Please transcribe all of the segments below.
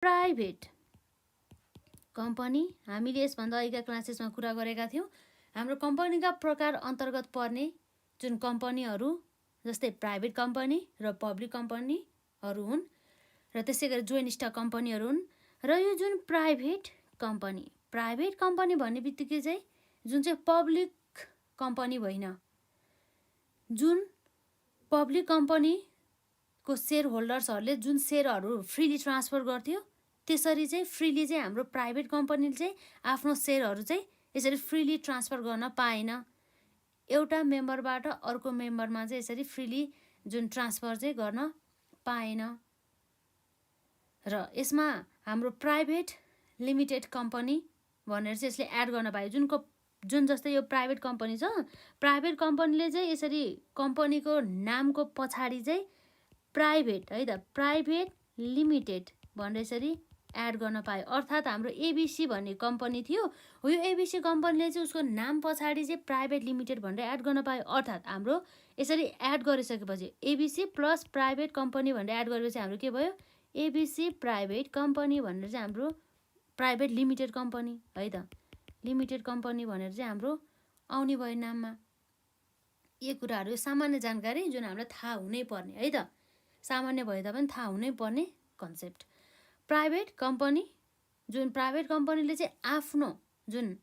Private company हामीले यसभन्दा अघिका क्लासेसमा कुरा गरेका थियौँ। हाम्रो कम्पनीका प्रकार अन्तर्गत पर्ने जुन कम्पनीहरू जस्तै प्राइभेट कम्पनी र पब्लिक कम्पनीहरू हुन् र त्यसै गरी जोइन्ट स्टक कम्पनीहरू हुन्। र यो जुन प्राइभेट कम्पनी भन्ने बित्तिकै चाहिँ जुन चाहिँ पब्लिक कम्पनी होइन, जुन पब्लिक कम्पनीको सेयर होल्डर्सहरूले जुन सेयरहरू फ्रीली ट्रान्सफर गर्थ्यो, त्यसरी चाहिँ फ्रीली चाहिँ हाम्रो प्राइभेट कम्पनीले चाहिँ आफ्नो सेयरहरू चाहिँ यसरी फ्रीली ट्रान्सफर गर्न पाएन। एउटा मेम्बरबाट अर्को मेम्बरमा चाहिँ यसरी फ्रीली जुन ट्रान्सफर चाहिँ गर्न पाएन। र यसमा हाम्रो प्राइभेट लिमिटेड कम्पनी भनेर चाहिँ यसले एड गर्न पायो। जुन जस्तै यो प्राइभेट कम्पनी छ, प्राइभेट कम्पनीले चाहिँ यसरी कम्पनीको नामको पछाडि चाहिँ प्राइभेट है त प्राइभेट लिमिटेड भनेर यसरी एड गर्न पायो। अर्थात् हाम्रो एबिसी भन्ने कम्पनी थियो, हो यो एबिसी कम्पनीले चाहिँ उसको नाम पछाडि चाहिँ प्राइभेट लिमिटेड भनेर एड गर्न पायो। अर्थात् हाम्रो यसरी एड गरिसकेपछि एबिसी प्लस प्राइभेट कम्पनी भनेर एड गरेपछि हाम्रो के भयो, एबिसी प्राइभेट कम्पनी भनेर चाहिँ हाम्रो प्राइभेट लिमिटेड कम्पनी है त लिमिटेड कम्पनी भनेर चाहिँ हाम्रो आउने भयो नाममा। यी कुराहरू सामान्य जानकारी जुन हामीलाई थाहा हुनै पर्ने है त, सामान्य भए तापनि थाहा हुनै पर्ने कन्सेप्ट। प्राइभेट कम्पनीले चाहिँ आफ्नो जुन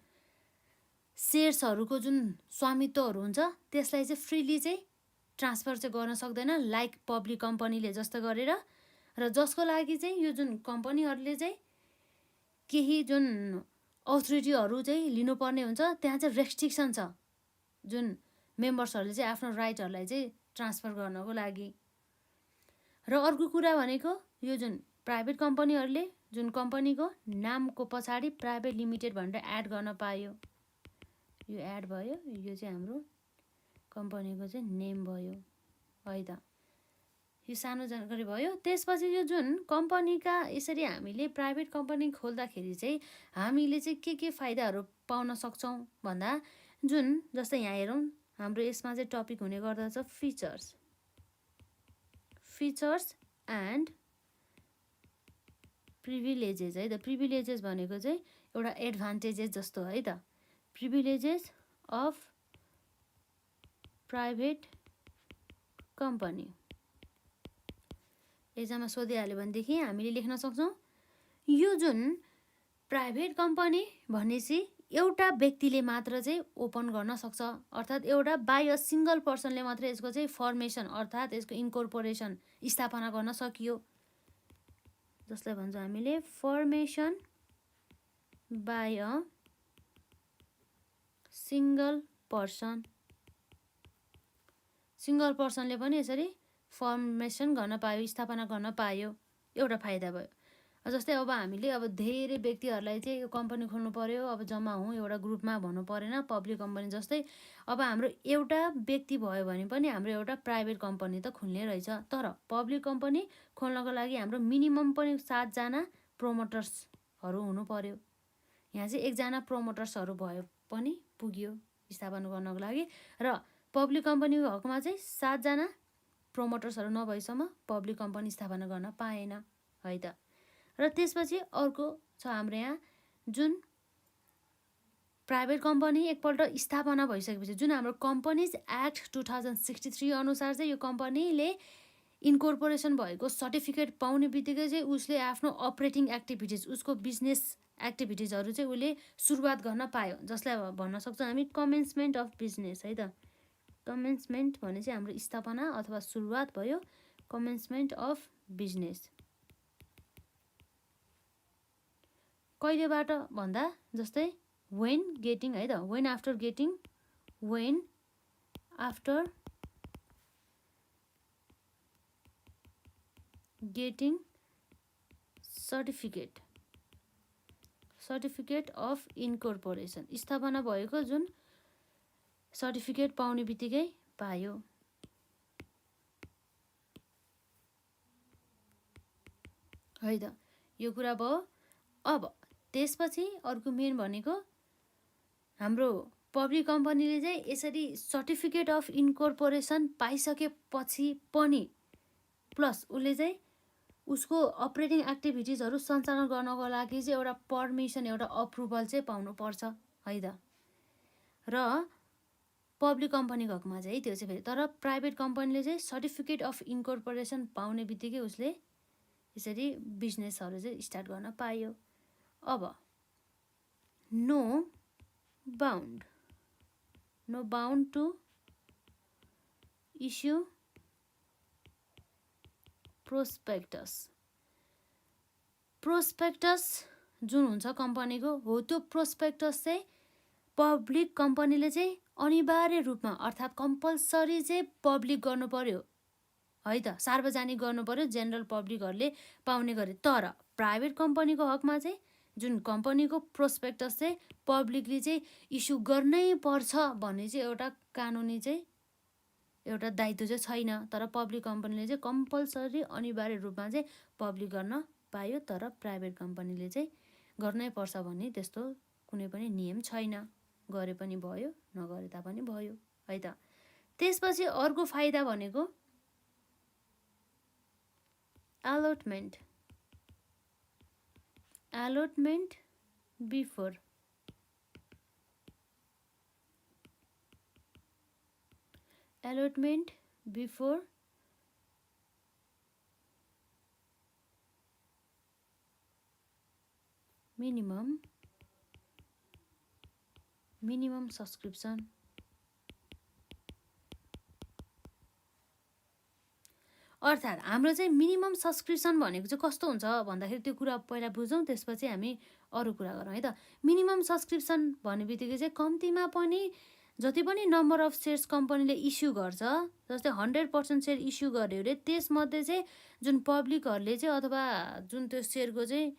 सेयर्सहरूको जुन स्वामित्वहरू हुन्छ त्यसलाई चाहिँ फ्रीली चाहिँ ट्रान्सफर चाहिँ गर्न सक्दैन लाइक पब्लिक कम्पनीले जस्तो गरेर। र जसको लागि चाहिँ यो जुन कम्पनीहरूले चाहिँ केही जुन अथोरिटीहरू चाहिँ लिनुपर्ने हुन्छ, त्यहाँ चाहिँ रेस्ट्रिक्सन छ जुन मेम्बर्सहरूले चाहिँ आफ्नो राइटहरूलाई चाहिँ ट्रान्सफर गर्नको लागि। र अर्को कुरा भनेको यो जुन प्राइभेट कम्पनीहरूले जुन कम्पनीको नामको पछाडि प्राइभेट लिमिटेड भनेर एड गर्न पायो, यो एड भयो, यो चाहिँ हाम्रो कम्पनीको चाहिँ नेम भयो है त। यो सानो जानकारी भयो। त्यसपछि यो जुन कम्पनीका यसरी हामीले प्राइभेट कम्पनी खोल्दाखेरि चाहिँ हामीले चाहिँ के फाइदाहरू पाउन सक्छौँ भन्दा जुन जस्तै यहाँ हेरौँ हाम्रो यसमा चाहिँ टपिक हुने गर्दछ फिचर्स एन्ड प्रिभिलेजेस है त। प्रिभिलेजेस भनेको चाहिँ एउटा एडभान्टेजेस जस्तो है त। प्रिभिलेजेस अफ प्राइभेट कम्पनी एक्जाममा सोधिहाल्यो भनेदेखि हामीले लेख्न सक्छौँ यो जुन प्राइभेट कम्पनी भनेपछि एउटा व्यक्तिले मात्र चाहिँ ओपन गर्न सक्छ। अर्थात् एउटा बाई अ सिङ्गल पर्सनले मात्र यसको चाहिँ फर्मेसन अर्थात् यसको इन्कर्पोरेसन स्थापना गर्न सकियो, जसलाई भन्छौँ हामीले फर्मेसन बाई अ सिङ्गल पर्सनले पनि यसरी फर्मेसन गर्न पायो, स्थापना गर्न पायो। एउटा फाइदा भयो। जस्तै अब हामीले अब धेरै व्यक्तिहरूलाई चाहिँ यो कम्पनी खोल्नु पर्यो, अब जम्मा हौँ एउटा ग्रुपमा भन्नु परेन, पब्लिक कम्पनी जस्तै। अब हाम्रो एउटा व्यक्ति भयो भने पनि हाम्रो एउटा प्राइभेट कम्पनी त खुल्ने रहेछ। तर पब्लिक कम्पनी खोल्नको लागि हाम्रो मिनिमम पनि 7 जना प्रोमोटर्सहरू हुनु पर्यो। यहाँ चाहिँ 1 जना प्रोमोटर्सहरू भयो पनि पुग्यो स्थापना गर्नको लागि। र पब्लिक कम्पनीको हकमा चाहिँ 7 जना प्रोमोटर्सहरू नभएसम्म पब्लिक कम्पनी स्थापना गर्न पाएन है त। र त्यसपछि अर्को छ हाम्रो यहाँ जुन प्राइभेट कम्पनी एकपल्ट स्थापना भइसकेपछि जुन हाम्रो कम्पनीज एक्ट 2063 अनुसार चाहिँ यो कम्पनीले इन्कर्पोरेसन भएको सर्टिफिकेट पाउने बित्तिकै चाहिँ उसले आफ्नो अपरेटिङ एक्टिभिटिज उसको बिजनेस एक्टिभिटिजहरू चाहिँ उसले सुरुवात गर्न पायो, जसलाई भन्न सक्छौँ हामी कमेन्समेन्ट अफ बिजनेस है त। कमेन्समेन्ट भने चाहिँ हाम्रो स्थापना अथवा सुरुवात भयो, कमेन्समेन्ट अफ बिजनेस। कहिलेबाट भन्दा जस्तै वेन गेटिङ है त, when after getting certificate of incorporation स्थापना भएको जुन सर्टिफिकेट पाउने बित्तिकै पायो है त। यो कुरा भयो। अब त्यसपछि अर्को मेन भनेको हाम्रो पब्लिक कम्पनीले चाहिँ यसरी सर्टिफिकेट अफ इन्कर्पोरेसन पाइसकेपछि पनि प्लस उसले चाहिँ उसको अपरेटिङ एक्टिभिटिजहरू सञ्चालन गर्नको लागि चाहिँ एउटा पर्मिसन एउटा अप्रुभल चाहिँ पाउनुपर्छ है त। र पब्लिक कम्पनीको हकमा चाहिँ त्यो चाहिँ फेरि, तर प्राइभेट कम्पनीले चाहिँ सर्टिफिकेट अफ इन्कर्पोरेसन पाउने बित्तिकै उसले यसरी बिजनेसहरू चाहिँ स्टार्ट गर्न पायो। अब no bound to issue prospectus जुन हुन्छ कम्पनीको हो, त्यो प्रोस्पेक्टस चाहिँ पब्लिक कम्पनीले चाहिँ अनिवार्य रूपमा अर्थात् कम्पलसरी चाहिँ पब्लिक गर्नु पर्यो है त, सार्वजनिक गर्नु पर्यो, जेनरल पब्लिकहरूले पाउने गरे। तर प्राइभेट कम्पनीको हकमा चाहिँ जुन कम्पनीको प्रोस्पेक्टस चाहिँ पब्लिकले चाहिँ इस्यु गर्नै पर्छ भन्ने चाहिँ एउटा कानुनी चाहिँ एउटा दायित्व चाहिँ छैन। तर पब्लिक कम्पनीले चाहिँ कम्पलसरी अनिवार्य रूपमा चाहिँ पब्लिक गर्न पायो, तर प्राइभेट कम्पनीले चाहिँ गर्नै पर्छ भन्ने त्यस्तो कुनै पनि नियम छैन। गरे पनि भयो, नगरे तापनि भयो है त। त्यसपछि अर्को फाइदा भनेको allotment before minimum subscription। अर्थात् हाम्रो चाहिँ मिनिमम सब्सक्रिप्सन भनेको चाहिँ कस्तो हुन्छ भन्दाखेरि त्यो कुरा पहिला बुझौँ, त्यसपछि हामी अरू कुरा गरौँ है त। मिनिमम सब्सक्रिप्सन भन्ने बित्तिकै चाहिँ कम्तीमा पनि जति पनि नम्बर अफ सेयर्स कम्पनीले इस्यु गर्छ, जस्तै 100% सेयर इस्यु गर्यो अरे, त्यसमध्ये चाहिँ जुन पब्लिकहरूले चाहिँ अथवा जुन त्यो सेयरको चाहिँ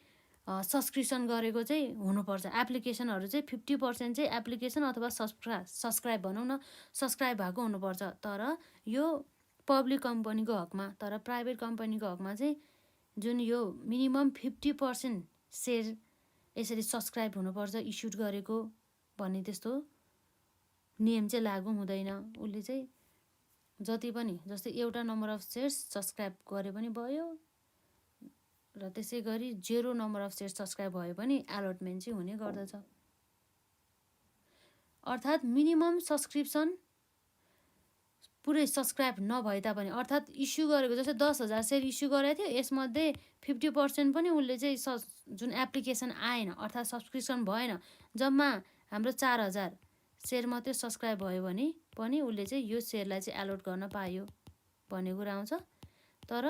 सब्सक्रिप्सन गरेको चाहिँ हुनुपर्छ। एप्लिकेसनहरू चाहिँ 50% चाहिँ एप्लिकेसन अथवा सब्सक्राइब भनौँ न, सब्सक्राइब भएको हुनुपर्छ। तर यो पब्लिक कम्पनीको हकमा, तर प्राइभेट कम्पनीको हकमा चाहिँ जुन यो मिनिमम 50% सेयर यसरी सब्सक्राइब हुनुपर्छ इस्युड गरेको भन्ने त्यस्तो नियम चाहिँ लागू हुँदैन। उसले चाहिँ जति पनि जस्तै एउटा नम्बर अफ सेयर्स सब्सक्राइब गरे पनि भयो, र त्यसै गरी 0 नम्बर अफ सेयर्स सब्सक्राइब भयो पनि एलोटमेन्ट चाहिँ हुने गर्दछ। अर्थात् मिनिमम सब्सक्रिप्सन पुरै सब्सक्राइब नभए तापनि, अर्थात् इस्यु गरेको जस्तै 10,000 सेयर इस्यु गरेको थियो, यसमध्ये 50% पनि उसले चाहिँ जुन एप्लिकेसन आएन अर्थात् सब्सक्रिप्सन भएन, जम्मा हाम्रो 4,000 सेयर मात्रै सब्सक्राइब भयो भने पनि उसले चाहिँ यो सेयरलाई चाहिँ एलोट गर्न पायो भन्ने कुरा आउँछ। तर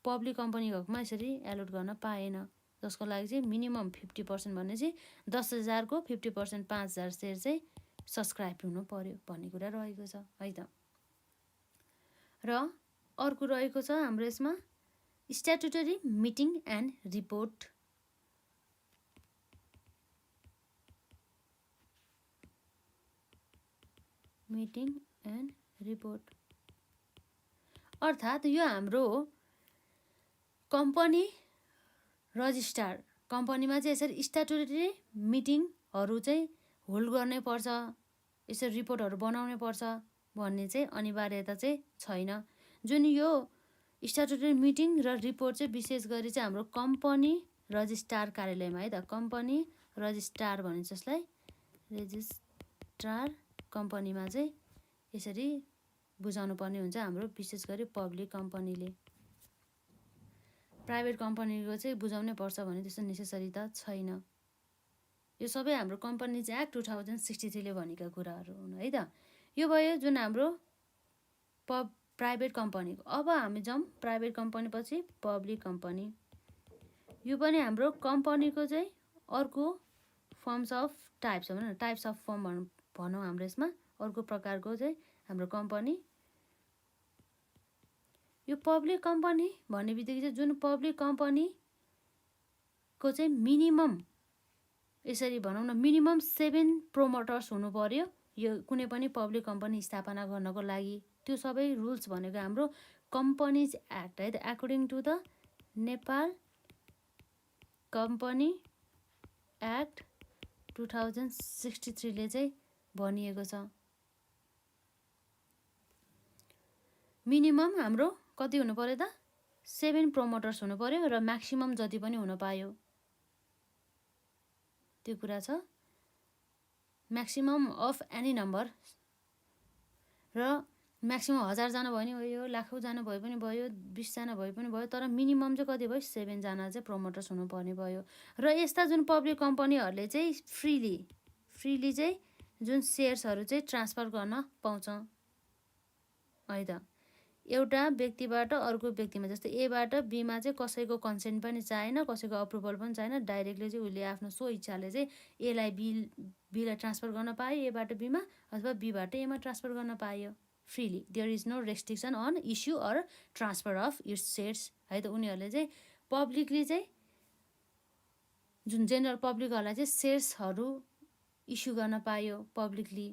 पब्लिक कम्पनीको हकमा यसरी एलोट गर्न पाएन, जसको लागि चाहिँ मिनिमम 50% भन्ने चाहिँ 10,000 को 50% 5,000 सेयर चाहिँ सब्सक्राइब हुनु पर्यो भन्ने कुरा रहेको छ है त। र अर्को रहेको छ हाम्रो यसमा स्ट्याट्युटरी मिटिङ एन्ड रिपोर्ट। अर्थात् यो हाम्रो कम्पनी रजिस्ट्रार कम्पनीमा चाहिँ यसरी स्ट्याट्युटरी मिटिङहरू चाहिँ होल्ड गर्नै पर्छ, यसरी रिपोर्टहरू बनाउनै पर्छ भन्ने चाहिँ अनिवार्यता चाहिँ छैन। जुन यो स्ट्याट्युटरी मिटिङ र रिपोर्ट चाहिँ विशेष गरी चाहिँ हाम्रो कम्पनी रजिस्ट्रार कार्यालयमा है त, कम्पनी रजिस्ट्रार भनिन्छ जसलाई, रजिस्ट्रार कम्पनीमा चाहिँ यसरी बुझाउनु पर्ने हुन्छ हाम्रो विशेष गरी पब्लिक कम्पनीले। प्राइभेट कम्पनीको चाहिँ बुझाउनै पर्छ भने त्यस्तो नेसेसरी त छैन। यो सबै हाम्रो कम्पनीज एक्ट 2063 ले भनेका कुराहरू हुन् है त। यो भयो जुन हाम्रो प्राइभेट कम्पनीको। अब हामी जाउँ प्राइभेट कम्पनी पछि पब्लिक कम्पनी। यो पनि हाम्रो कम्पनीको चाहिँ अर्को फर्म्स अफ टाइप्स हो न, टाइप्स अफ फर्म भनौँ हाम्रो यसमा अर्को प्रकारको चाहिँ हाम्रो कम्पनी। यो पब्लिक कम्पनी भन्ने बित्तिकै चाहिँ जुन पब्लिक कम्पनीको चाहिँ मिनिमम यसरी भनौँ न मिनिमम 7 प्रोमोटर्स हुनु पर्यो यो कुनै पनि पब्लिक कम्पनी स्थापना गर्नको लागि। त्यो सबै रुल्स भनेको हाम्रो कम्पनीज एक्ट है त, according to the Nepal company act 2063 ले चाहिँ भनिएको छ। मिनिमम हाम्रो कति हुनु पर्यो त 7 प्रोमोटर्स हुनु पर्यो र म्याक्सिमम जति पनि हुन पायो त्यो कुरा छ। म्याक्सिमम अफ एनी नम्बर र म्याक्सिमम 1000 जना भयो नि भयो, लाखौँ जना भए पनि भयो, 20 जना भए पनि भयो, तर मिनिमम चाहिँ कति भयो 7 जना चाहिँ प्रोमोटर्स हुनुपर्ने भयो। र यस्ता जुन पब्लिक कम्पनीहरूले चाहिँ फ्रीली चाहिँ जुन सेयर्सहरू चाहिँ ट्रान्सफर गर्न पाउँछ है त। एउटा व्यक्तिबाट अर्को व्यक्तिमा, जस्तै एबाट बीमा चाहिँ कसैको कन्सेन्ट पनि चाहेन, कसैको अप्रुभल पनि चाहेन, डाइरेक्टली चाहिँ उसले आफ्नो सो इच्छाले चाहिँ एलाई बीलाई ट्रान्सफर गर्न पायो, एबाट बीमा, अथवा बीबाट एमा ट्रान्सफर गर्न पायो freely. There is no restriction on issue or transfer of its shares है त। उनीहरूले चाहिँ पब्लिकली चाहिँ जुन जेनरल पब्लिकहरूलाई चाहिँ सेयर्सहरू इस्यु गर्न पायो पब्लिकली,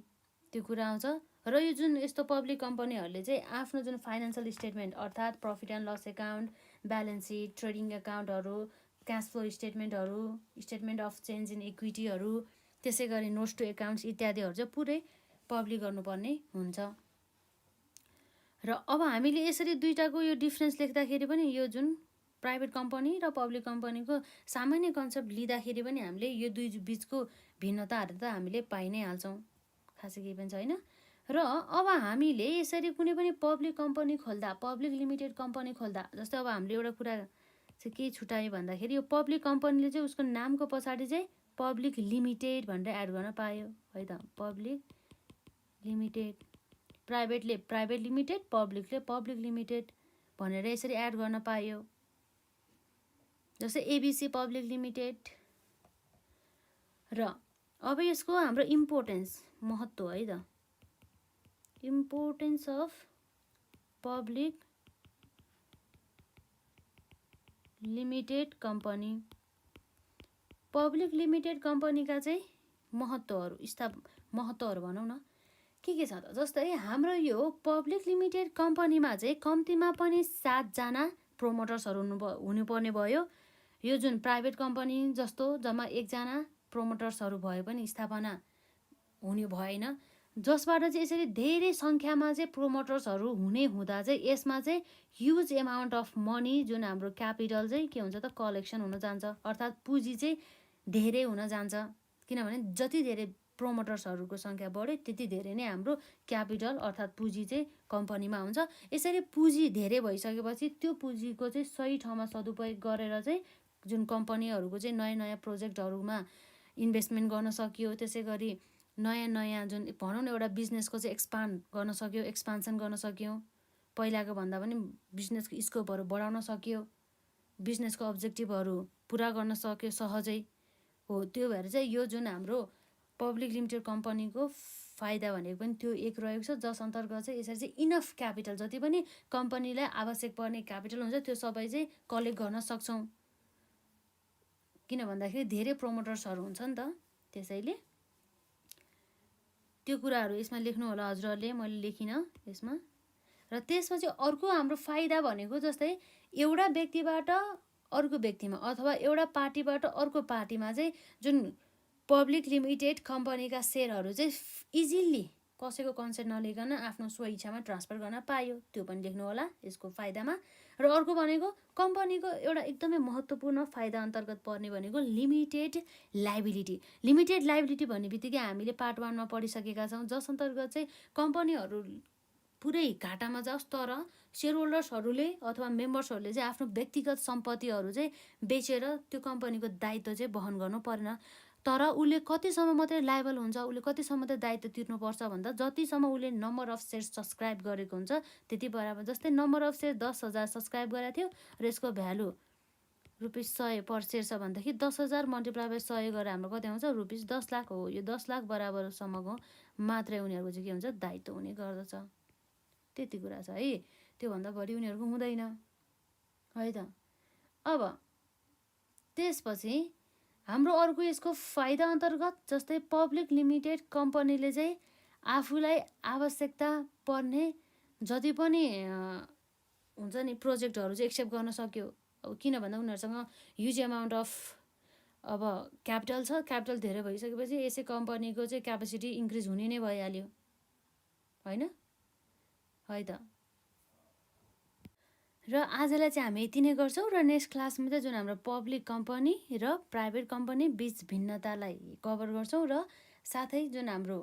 त्यो कुरा आउँछ। र यो जुन यस्तो पब्लिक कम्पनीहरूले चाहिँ आफ्नो जुन फाइनेन्सियल स्टेटमेन्ट अर्थात् profit and loss account, balance sheet, trading एकाउन्टहरू, क्यास फ्लो स्टेटमेन्टहरू, स्टेटमेन्ट अफ चेन्ज इन इक्विटीहरू, त्यसै गरी नोट्स टु एकाउन्ट्स इत्यादिहरू चाहिँ पुरै पब्लिक गर्नुपर्ने हुन्छ। र अब हामीले यसरी दुईटाको यो डिफ्रेन्स लेख्दाखेरि पनि यो जुन प्राइभेट कम्पनी र पब्लिक कम्पनीको सामान्य कन्सेप्ट लिँदाखेरि पनि हामीले यो दुई बिचको भिन्नताहरू त हामीले पाइ नै हाल्छौँ, खासै केही पनि छैन। र अब हामीले यसरी कुनै पनि पब्लिक कम्पनी खोल्दा, पब्लिक लिमिटेड कम्पनी खोल्दा, जस्तै अब हामीले एउटा कुरा चाहिँ के छुट्यायो भन्दाखेरि यो पब्लिक कम्पनीले चाहिँ उसको नामको पछाडि चाहिँ पब्लिक लिमिटेड भनेर एड गर्न पायो है त। पब्लिक लिमिटेड, प्राइभेटले प्राइभेट लिमिटेड, पब्लिकले पब्लिक लिमिटेड भनेर यसरी एड गर्न पायो। जस्तै एबिसी पब्लिक लिमिटेड। र अब यसको हाम्रो इम्पोर्टेन्स, महत्त्व है त, importance of public limited company. Public limited कम्पनीका चाहिँ महत्त्वहरू भनौँ न के छ त। जस्तै हाम्रो यो पब्लिक लिमिटेड कम्पनीमा चाहिँ कम्तीमा पनि 7 जना प्रोमोटर्सहरू हुनुपर्ने भयो। यो जुन प्राइभेट कम्पनी जस्तो जम्मा 1 जना प्रोमोटर्सहरू भए पनि स्थापना हुने भएन, जसबाट चाहिँ यसरी धेरै सङ्ख्यामा चाहिँ प्रोमोटर्सहरू हुँदा चाहिँ यसमा चाहिँ ह्युज एमाउन्ट अफ मनी, जुन हाम्रो क्यापिटल चाहिँ के हुन्छ त कलेक्सन हुन जान्छ, अर्थात् पुँजी चाहिँ धेरै हुन जान्छ। किनभने जति धेरै प्रोमोटर्सहरूको सङ्ख्या बढ्यो त्यति धेरै नै हाम्रो क्यापिटल अर्थात् पुँजी चाहिँ कम्पनीमा हुन्छ। यसरी पुँजी धेरै भइसकेपछि त्यो पुँजीको चाहिँ सही ठाउँमा सदुपयोग गरेर चाहिँ जुन कम्पनीहरूको चाहिँ नयाँ प्रोजेक्टहरूमा इन्भेस्टमेन्ट गर्न सकियो, त्यसै गरी नयाँ जुन भनौँ न एउटा बिजनेसको चाहिँ एक्सपान्सन गर्न सक्यौँ, पहिलाको भन्दा पनि बिजनेसको स्कोपहरू बढाउन सक्यो, बिजनेसको अब्जेक्टिभहरू पुरा गर्न सक्यो सहजै हो। त्यो भएर चाहिँ यो जुन हाम्रो पब्लिक लिमिटेड कम्पनीको फाइदा भनेको पनि त्यो एक रहेको छ, जस अन्तर्गत चाहिँ यसरी चाहिँ इनफ क्यापिटल, जति पनि कम्पनीलाई आवश्यक पर्ने क्यापिटल हुन्छ त्यो सबै चाहिँ कलेक्ट गर्न सक्छौँ। किन भन्दाखेरि धेरै प्रोमोटर्सहरू हुन्छ नि त, त्यसैले त्यो कुराहरू यसमा लेख्नु होला हजुरहरूले, मैले लेखिनँ यसमा। र त्यसपछि अर्को हाम्रो फाइदा भनेको जस्तै एउटा व्यक्तिबाट अर्को व्यक्तिमा अथवा एउटा पार्टीबाट अर्को पार्टीमा चाहिँ जुन पब्लिक लिमिटेड कम्पनीका सेयरहरू चाहिँ इजिली कसैको कन्सेन्ट नलिकन आफ्नो स्वइच्छामा ट्रान्सफर गर्न पायो, त्यो पनि लेख्नु होला यसको फाइदामा। र अर्को भनेको कम्पनीको एउटा एकदमै महत्त्वपूर्ण फाइदा अन्तर्गत पर्ने भनेको लिमिटेड लाइबिलिटी। लिमिटेड लाइबिलिटी भन्ने बित्तिकै हामीले पार्ट 1 मा पढिसकेका छौँ, जस अन्तर्गत चाहिँ कम्पनीहरू पुरै घाटामा जाओस् तर सेयर होल्डर्सहरूले अथवा मेम्बर्सहरूले चाहिँ आफ्नो व्यक्तिगत सम्पत्तिहरू चाहिँ बेचेर त्यो कम्पनीको दायित्व चाहिँ वहन गर्नु परेन। तर उसले कतिसम्म मात्रै लायबल हुन्छ, उसले कतिसम्म मात्रै दायित्व तिर्नुपर्छ भन्दा जतिसम्म उसले नम्बर अफ सेयर्स सब्सक्राइब गरेको हुन्छ त्यति बराबर। जस्तै नम्बर अफ सेयर 10,000 सब्सक्राइब गरेको थियो र यसको भ्यालु ₹100 पर सेयर छ भनेदेखि 10,000 मल्टिप्लाई बाई 100 गरेर हाम्रो कति आउँछ ₹10 लाख हो। यो 10 लाख बराबरसम्मको मात्रै उनीहरूको चाहिँ के हुन्छ दायित्व हुने गर्दछ। त्यति कुरा छ है, त्योभन्दा बढी उनीहरूको हुँदैन है त। अब त्यसपछि हाम्रो अर्को यसको फाइदा अन्तर्गत जस्तै पब्लिक लिमिटेड कम्पनीले चाहिँ आफूलाई आवश्यकता पर्ने जति पनि हुन्छ नि प्रोजेक्टहरू चाहिँ एक्सेप्ट गर्न सक्यो। अब किन भन्दा उनीहरूसँग ह्युज एमाउन्ट अफ अब क्यापिटल छ, क्यापिटल धेरै भइसकेपछि यसै कम्पनीको चाहिँ क्यापेसिटी इन्क्रिज हुने नै भइहाल्यो होइन है त। र आजलाई चाहिँ हामी यति नै गर्छौँ र नेक्स्ट क्लासमा चाहिँ जुन हाम्रो पब्लिक कम्पनी र प्राइभेट कम्पनी बीच भिन्नतालाई कभर गर्छौँ र साथै जुन हाम्रो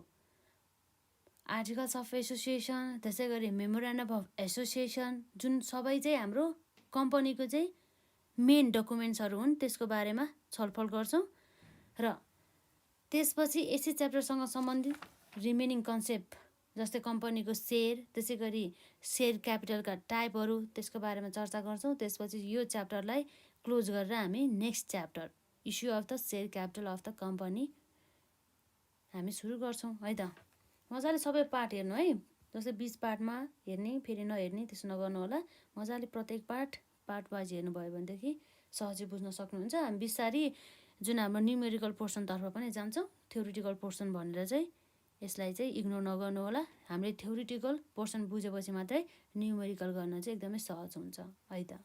आर्टिकल्स अफ एसोसिएसन त्यसै गरी मेमोरेन्डम अफ एसोसिएसन जुन सबै चाहिँ हाम्रो कम्पनीको चाहिँ मेन डकुमेन्ट्सहरू हुन् त्यसको बारेमा छलफल गर्छौँ र त्यसपछि यसै च्याप्टरसँग सम्बन्धित रिमेनिङ कन्सेप्ट जस्तै कम्पनीको सेयर त्यसै गरी सेयर क्यापिटलका टाइपहरू त्यसको बारेमा चर्चा गर्छौँ। त्यसपछि यो च्याप्टरलाई क्लोज गरेर हामी next chapter issue of the share capital of the company हामी सुरु गर्छौँ है त। मजाले सबै पार्ट हेर्नु है, जस्तै 20 पार्टमा हेर्ने फेरि नहेर्ने त्यसो नगर्नु होला। मजाले प्रत्येक पार्ट वाइज हेर्नुभयो भनेदेखि सहजै बुझ्न सक्नुहुन्छ। हामी बिस्तारी जुन हाम्रो न्युमेरिकल पोर्सनतर्फ पनि जान्छौँ, थ्योरिटिकल पोर्सन भनेर चाहिँ यसलाई चाहिँ इग्नोर नगर्नु होला। हामीले थ्योरिटिकल पोर्सन बुझेपछि मात्रै न्युमेरिकल गर्न चाहिँ एकदमै सहज हुन्छ है त।